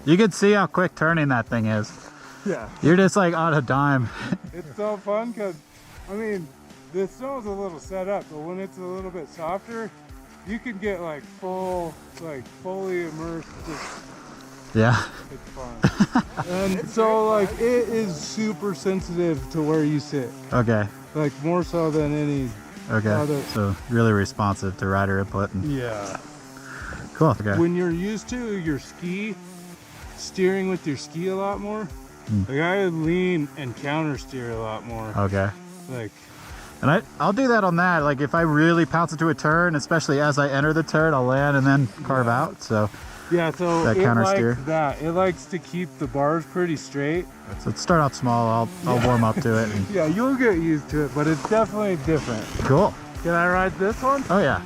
You can see how quick turning that thing is. Yeah. You're just like on a dime. It's so fun because, I mean, the snow's a little set up, but when it's a little bit softer, you can get like fully immersed. Yeah. It's fun. And so like it is super sensitive to where you sit. Okay. Like more so than any other. So really responsive to rider input. Yeah. Cool. Okay. When you're used to your steering with your ski a lot more, like I would lean and counter steer a lot more. Okay. Like. And I'll do that on that. Like if I really pounce into a turn, especially as I enter the turn, I'll land and then carve out. So yeah, so that it counter steer. likes that. It likes to keep the bars pretty straight. So let's start off small. I'll warm up to it. And... Yeah, you'll get used to it, but it's definitely different. Cool. Can I ride this one? Oh yeah.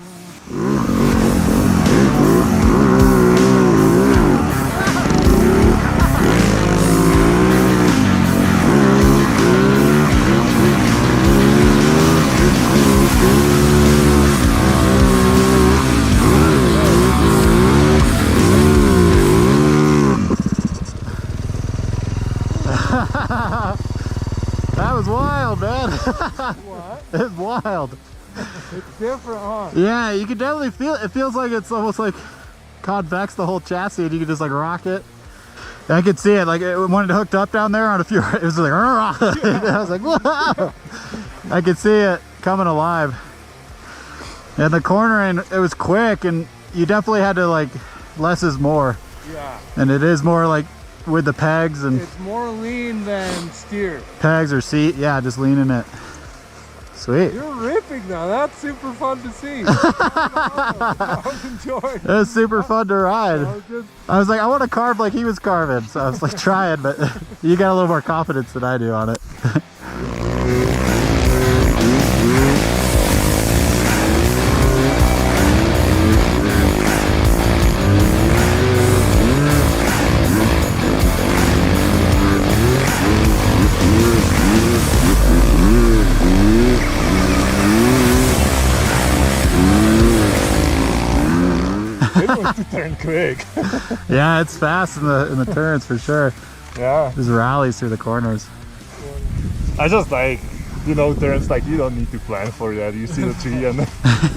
That was wild, man. What? It's wild. It's different, huh? Yeah, you can definitely feel it. It feels like it's almost like convex the whole chassis, and you can just like rock it. And I could see it, like when it hooked up down there on a few, it was like, I was like, whoa! I could see it coming alive. And the cornering, it was quick, and you definitely had to like, less is more. Yeah. And it is more like with the pegs and it's more lean than steer. Pegs or seat, yeah, just leaning it. Sweet. You're ripping now. That's super fun to see. I was enjoying it. It was super fun to ride. I was like, I want to carve like he was carving. So I was like trying, but you got a little more confidence than I do on it. It was to turn quick. Yeah, it's fast in the turns for sure. Yeah. There's rallies through the corners. I just like, you know, turns like you don't need to plan for that. You see the tree and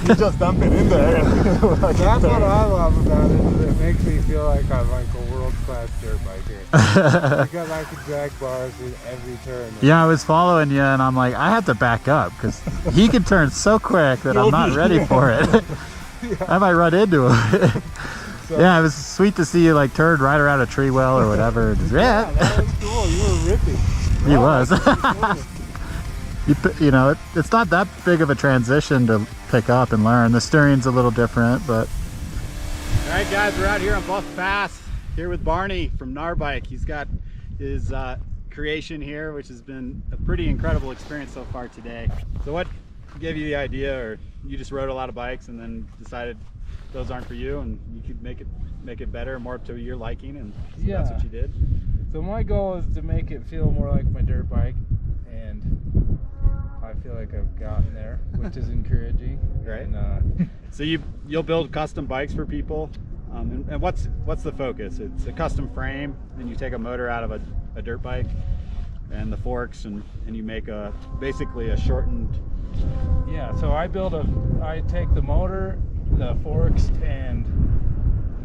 you just dump it in there. And, like, that's what I love about it. Is it makes me feel like I'm like a world-class dirt biker. Because I can drag bars in every turn. Yeah, I was following you and I'm like, I have to back up because he can turn so quick that I'm not ready for it. I might run into him. So, yeah, it was sweet to see you like turn right around a tree well or whatever. Yeah, that was cool. You were ripping. He was. You know, it's not that big of a transition to pick up and learn. The steering's a little different, but. All right, guys, we're out here on Buff Pass here with Barney from Gnar Bike. He's got his creation here, which has been a pretty incredible experience so far today. So what gave you the idea, or you just rode a lot of bikes and then decided those aren't for you and you could make it better, more up to your liking, and so yeah, that's what you did? So my goal is to make it feel more like my dirt bike, and I feel like I've gotten there, which is encouraging. Right. And, so you'll build custom bikes for people, and what's the focus? It's a custom frame, and you take a motor out of a dirt bike and the forks, and you make basically a shortened. Yeah, so I take the motor, the forks, and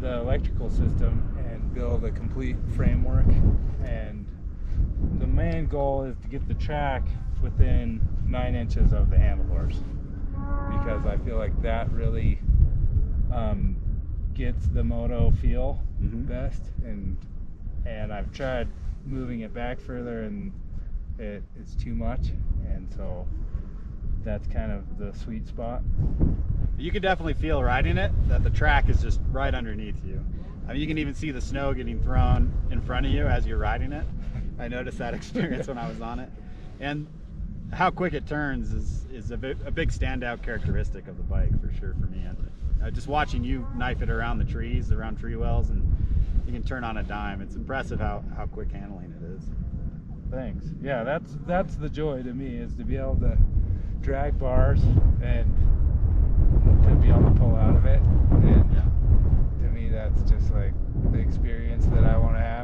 the electrical system and build a complete framework. And the main goal is to get the track within 9 inches of the handlebars, because I feel like that really gets the moto feel best. And I've tried moving it back further, and it's too much, and so that's kind of the sweet spot. You can definitely feel riding it that the track is just right underneath you. I mean, you can even see the snow getting thrown in front of you as you're riding it. I noticed that experience when I was on it. And how quick it turns is a big standout characteristic of the bike for sure for me. And just watching you knife it around the trees, around tree wells, and you can turn on a dime. It's impressive how quick handling it is. Thanks. Yeah, that's the joy to me, is to be able to drag bars and to be able to pull out of it. And to me, that's just like the experience that I want to have.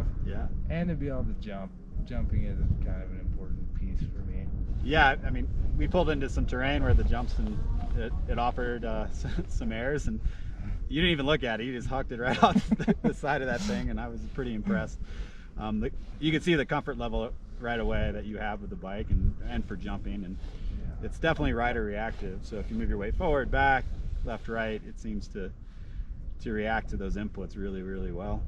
to be able to jump. Jumping is kind of an important piece for me. Yeah, I mean, we pulled into some terrain where the jumps and it offered some airs, and you didn't even look at it. You just hucked it right off the side of that thing, and I was pretty impressed. You can see the comfort level right away that you have with the bike and for jumping, and it's definitely rider reactive. So if you move your weight forward, back, left, right, it seems to react to those inputs really, really well.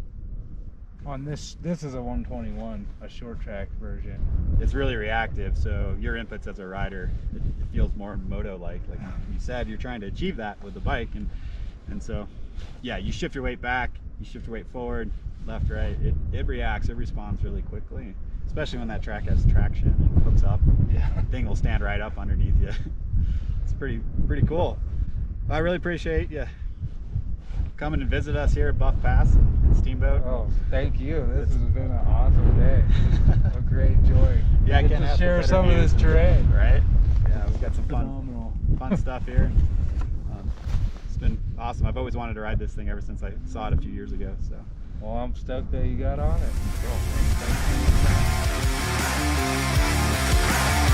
On this is a 121, a short track version. It's really reactive, so your inputs as a rider, it feels more moto-like. Like you said, you're trying to achieve that with the bike, and so, yeah, you shift your weight back, you shift your weight forward, left, right, it reacts, it responds really quickly, especially when that track has traction and hooks up. Yeah, the thing will stand right up underneath you. It's pretty cool. I really appreciate you coming and visit us here at Buff Pass and Steamboat. Oh, thank you. This has been an awesome day. A great joy. Yeah, I get can't to share some of this views, terrain. Right? Yeah, we've got some Phenomenal. fun stuff here. It's been awesome. I've always wanted to ride this thing ever since I saw it a few years ago. So. Well, I'm stoked that you got on it. Cool. Thank you.